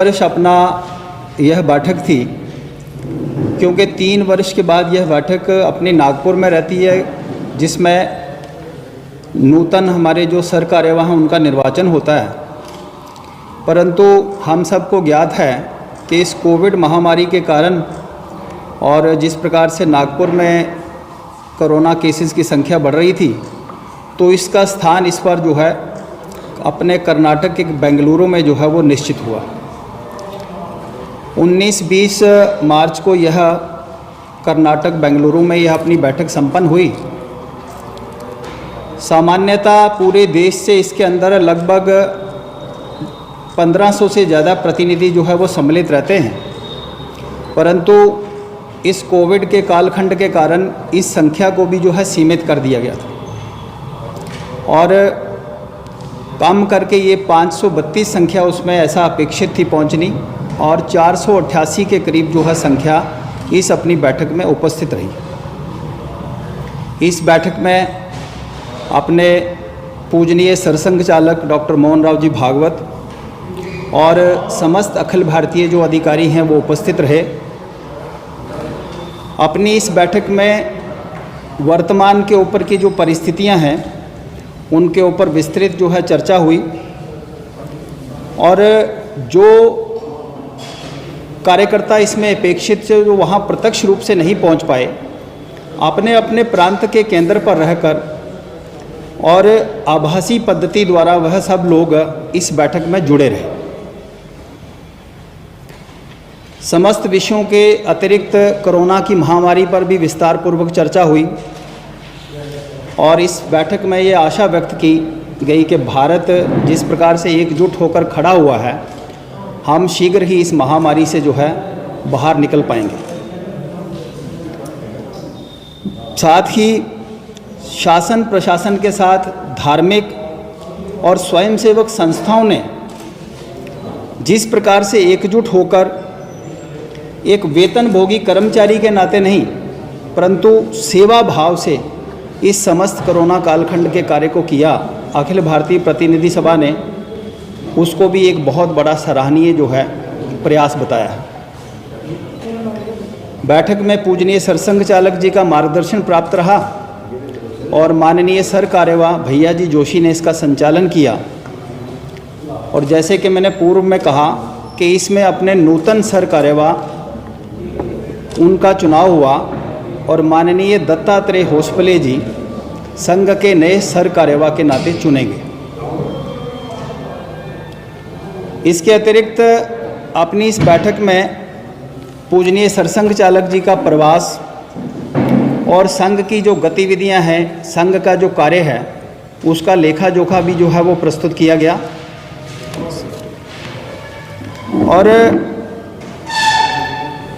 वर्ष अपना यह बैठक थी, क्योंकि 3 वर्ष के बाद यह बैठक अपनी नागपुर में रहती है, जिसमें नूतन हमारे जो सर कार्यवाह उनका निर्वाचन होता है। परंतु हम सबको ज्ञात है कि इस कोविड महामारी के कारण और जिस प्रकार से नागपुर में कोरोना केसेस की संख्या बढ़ रही थी, तो इसका स्थान इस पर जो है अपने कर्नाटक के बेंगलुरु में जो है वो निश्चित हुआ। 19-20 मार्च को यह कर्नाटक बेंगलुरु में यह अपनी बैठक संपन्न हुई। सामान्यतः पूरे देश से इसके अंदर लगभग 1500 से ज़्यादा प्रतिनिधि जो है वो सम्मिलित रहते हैं, परंतु इस कोविड के कालखंड के कारण इस संख्या को भी जो है सीमित कर दिया गया था और कम करके ये 532 संख्या उसमें ऐसा अपेक्षित थी पहुंचनी, और 488 के करीब जो है संख्या इस अपनी बैठक में उपस्थित रही। इस बैठक में अपने पूजनीय सरसंघ चालक डॉक्टर मोहन राव जी भागवत और समस्त अखिल भारतीय जो अधिकारी हैं वो उपस्थित रहे। अपनी इस बैठक में वर्तमान के ऊपर की जो परिस्थितियां हैं उनके ऊपर विस्तृत जो है चर्चा हुई, और जो कार्यकर्ता इसमें अपेक्षित से जो वहाँ प्रत्यक्ष रूप से नहीं पहुँच पाए, अपने अपने प्रांत के केंद्र पर रहकर और आभासी पद्धति द्वारा वह सब लोग इस बैठक में जुड़े रहे। समस्त विषयों के अतिरिक्त कोरोना की महामारी पर भी विस्तार पूर्वक चर्चा हुई, और इस बैठक में ये आशा व्यक्त की गई कि भारत जिस प्रकार से एकजुट होकर खड़ा हुआ है, हम शीघ्र ही इस महामारी से जो है बाहर निकल पाएंगे। साथ ही शासन प्रशासन के साथ धार्मिक और स्वयंसेवक संस्थाओं ने जिस प्रकार से एकजुट होकर एक वेतनभोगी कर्मचारी के नाते नहीं, परंतु सेवा भाव से इस समस्त कोरोना कालखंड के कार्य को किया, अखिल भारतीय प्रतिनिधि सभा ने उसको भी एक बहुत बड़ा सराहनीय जो है प्रयास बताया है। बैठक में पूजनीय सरसंघ चालक जी का मार्गदर्शन प्राप्त रहा और माननीय सर कार्यवाह भैया जी जोशी ने इसका संचालन किया। और जैसे कि मैंने पूर्व में कहा कि इसमें अपने नूतन सर कार्यवाह उनका चुनाव हुआ और माननीय दत्तात्रेय होसपले जी संघ के नए सर कार्यवाह के नाते चुने गए। इसके अतिरिक्त अपनी इस बैठक में पूजनीय सरसंघ चालक जी का प्रवास और संघ की जो गतिविधियां हैं, संघ का जो कार्य है, उसका लेखा जोखा भी जो है वो प्रस्तुत किया गया। और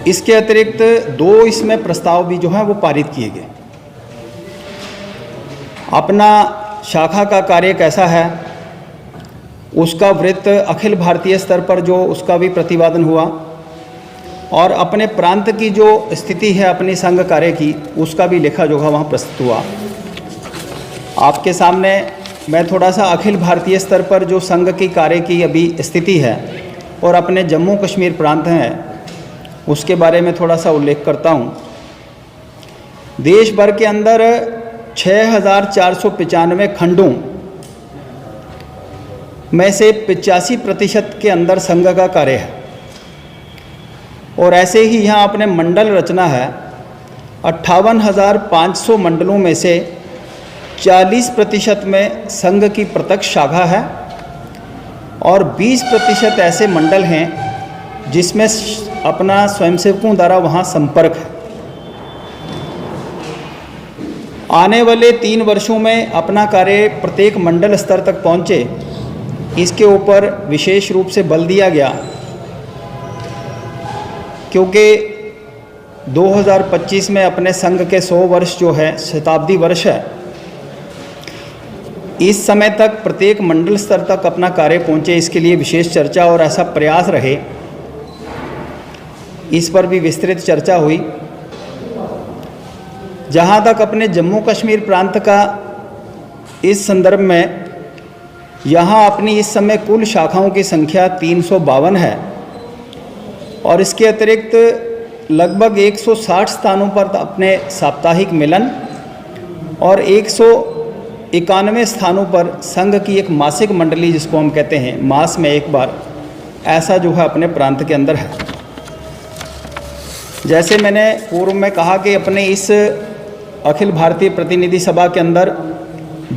इसके अतिरिक्त 2 इसमें प्रस्ताव भी जो है वो पारित किए गए। अपना शाखा का कार्य कैसा है उसका वृत्त अखिल भारतीय स्तर पर जो उसका भी प्रतिपादन हुआ, और अपने प्रांत की जो स्थिति है अपनी संघ कार्य की, उसका भी लेखा जोखा वहाँ प्रस्तुत हुआ। आपके सामने मैं थोड़ा सा अखिल भारतीय स्तर पर जो संघ की कार्य की अभी स्थिति है और अपने जम्मू कश्मीर प्रांत हैं उसके बारे में थोड़ा सा उल्लेख करता हूँ। देश भर के अंदर 6495 खंडों में से 85% के अंदर संघ का कार्य है, और ऐसे ही यहाँ अपने मंडल रचना है। 58,500 मंडलों में से 40% में संघ की प्रत्यक्ष शाखा है, और 20% ऐसे मंडल हैं जिसमें अपना स्वयंसेवकों द्वारा वहाँ संपर्क है। आने वाले 3 वर्षों में अपना कार्य प्रत्येक मंडल स्तर तक पहुँचे, इसके ऊपर विशेष रूप से बल दिया गया, क्योंकि 2025 में अपने संघ के 100 वर्ष जो है शताब्दी वर्ष है। इस समय तक प्रत्येक मंडल स्तर तक अपना कार्य पहुँचे, इसके लिए विशेष चर्चा और ऐसा प्रयास रहे, इस पर भी विस्तृत चर्चा हुई। जहाँ तक अपने जम्मू कश्मीर प्रांत का इस संदर्भ में, यहाँ अपनी इस समय कुल शाखाओं की संख्या 352 है, और इसके अतिरिक्त लगभग 160 स्थानों पर अपने साप्ताहिक मिलन और 191 स्थानों पर संघ की एक मासिक मंडली, जिसको हम कहते हैं मास में एक बार, ऐसा जो है अपने प्रांत के अंदर है। जैसे मैंने पूर्व में कहा कि अपने इस अखिल भारतीय प्रतिनिधि सभा के अंदर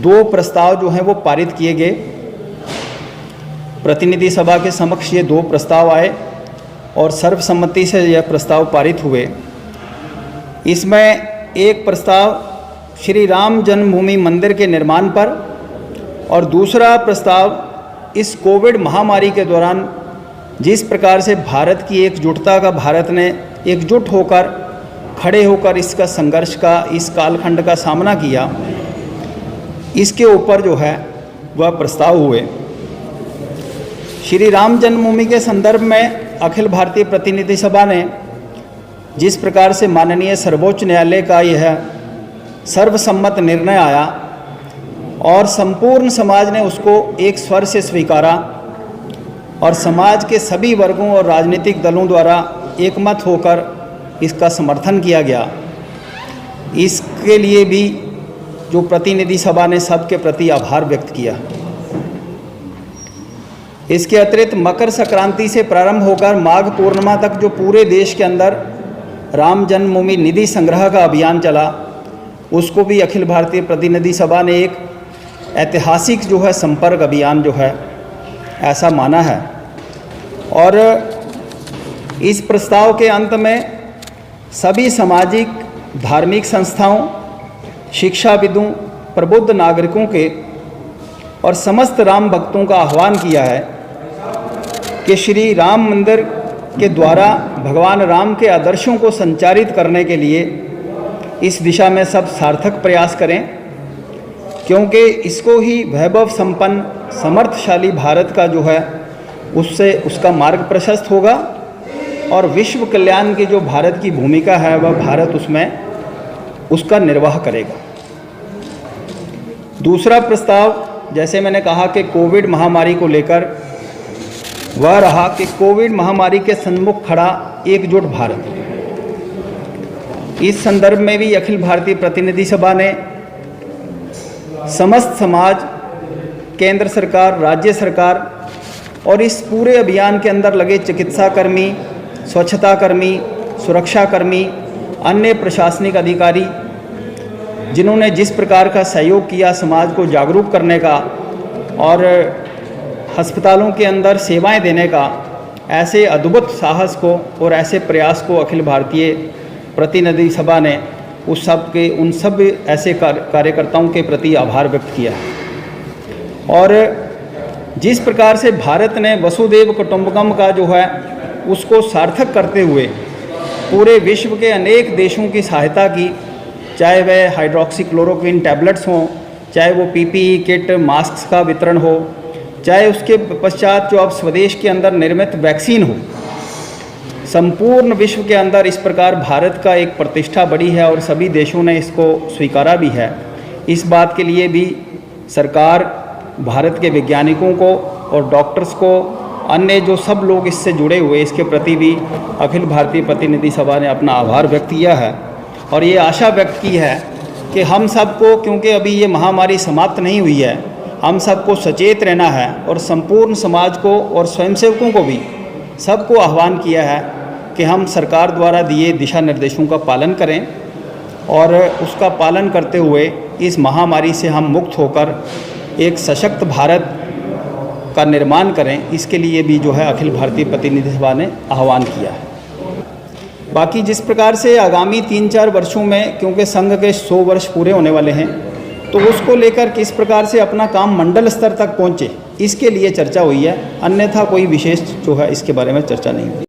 2 प्रस्ताव जो हैं वो पारित किए गए। प्रतिनिधि सभा के समक्ष ये 2 प्रस्ताव आए और सर्वसम्मति से यह प्रस्ताव पारित हुए। इसमें एक प्रस्ताव श्री राम जन्मभूमि मंदिर के निर्माण पर और दूसरा प्रस्ताव इस कोविड महामारी के दौरान जिस प्रकार से भारत की एकजुटता का, भारत ने एकजुट होकर खड़े होकर इसका संघर्ष का, इस कालखंड का सामना किया, इसके ऊपर जो है वह प्रस्ताव हुए। श्री राम जन्मभूमि के संदर्भ में अखिल भारतीय प्रतिनिधि सभा ने जिस प्रकार से माननीय सर्वोच्च न्यायालय का यह सर्वसम्मत निर्णय आया और संपूर्ण समाज ने उसको एक स्वर से स्वीकारा और समाज के सभी वर्गों और राजनीतिक दलों द्वारा एकमत होकर इसका समर्थन किया गया, इसके लिए भी जो प्रतिनिधि सभा ने सबके प्रति आभार व्यक्त किया। इसके अतिरिक्त मकर संक्रांति से प्रारंभ होकर माघ पूर्णिमा तक जो पूरे देश के अंदर राम जन्मभूमि निधि संग्रह का अभियान चला, उसको भी अखिल भारतीय प्रतिनिधि सभा ने एक ऐतिहासिक जो है संपर्क अभियान जो है ऐसा माना है। और इस प्रस्ताव के अंत में सभी सामाजिक धार्मिक संस्थाओं, शिक्षाविदों, प्रबुद्ध नागरिकों के और समस्त राम भक्तों का आह्वान किया है कि श्री राम मंदिर के द्वारा भगवान राम के आदर्शों को संचारित करने के लिए इस दिशा में सब सार्थक प्रयास करें, क्योंकि इसको ही वैभव संपन्न समर्थशाली भारत का जो है उससे उसका मार्ग प्रशस्त होगा और विश्व कल्याण की जो भारत की भूमिका है वह भारत उसमें उसका निर्वाह करेगा। दूसरा प्रस्ताव, जैसे मैंने कहा कि कोविड महामारी को लेकर वह रहा कि कोविड महामारी के सन्मुख खड़ा एकजुट भारत। इस संदर्भ में भी अखिल भारतीय प्रतिनिधि सभा ने समस्त समाज, केंद्र सरकार, राज्य सरकार और इस पूरे अभियान के अंदर लगे चिकित्सा कर्मी, स्वच्छता कर्मी, सुरक्षा कर्मी, अन्य प्रशासनिक अधिकारी, जिन्होंने जिस प्रकार का सहयोग किया समाज को जागरूक करने का और अस्पतालों के अंदर सेवाएं देने का, ऐसे अद्भुत साहस को और ऐसे प्रयास को अखिल भारतीय प्रतिनिधि सभा ने उन सब ऐसे कार्यकर्ताओं के प्रति आभार व्यक्त किया है। और जिस प्रकार से भारत ने वसुदेव कुटुंबकम का जो है उसको सार्थक करते हुए पूरे विश्व के अनेक देशों की सहायता की, चाहे वह हाइड्रोक्सीक्लोरोक्विन टैबलेट्स हों, चाहे वो पीपीई किट, मास्क का वितरण हो, चाहे उसके पश्चात जो अब स्वदेश के अंदर निर्मित वैक्सीन हो, संपूर्ण विश्व के अंदर इस प्रकार भारत का एक प्रतिष्ठा बढ़ी है और सभी देशों ने इसको स्वीकारा भी है। इस बात के लिए भी सरकार भारत के वैज्ञानिकों को और डॉक्टर्स को, अन्य जो सब लोग इससे जुड़े हुए, इसके प्रति भी अखिल भारतीय प्रतिनिधि सभा ने अपना आभार व्यक्त किया है और ये आशा व्यक्त की है कि हम सबको, क्योंकि अभी ये महामारी समाप्त नहीं हुई है, हम सबको सचेत रहना है और संपूर्ण समाज को और स्वयंसेवकों को भी सबको आह्वान किया है कि हम सरकार द्वारा दिए दिशा निर्देशों का पालन करें और उसका पालन करते हुए इस महामारी से हम मुक्त होकर एक सशक्त भारत का निर्माण करें। इसके लिए भी जो है अखिल भारतीय प्रतिनिधि सभा ने आह्वान किया है। बाकी जिस प्रकार से आगामी 3-4 वर्षों में, क्योंकि संघ के 100 वर्ष पूरे होने वाले हैं, तो उसको लेकर किस प्रकार से अपना काम मंडल स्तर तक पहुँचे, इसके लिए चर्चा हुई है। अन्यथा कोई विशेष जो है इसके बारे में चर्चा नहीं हुई।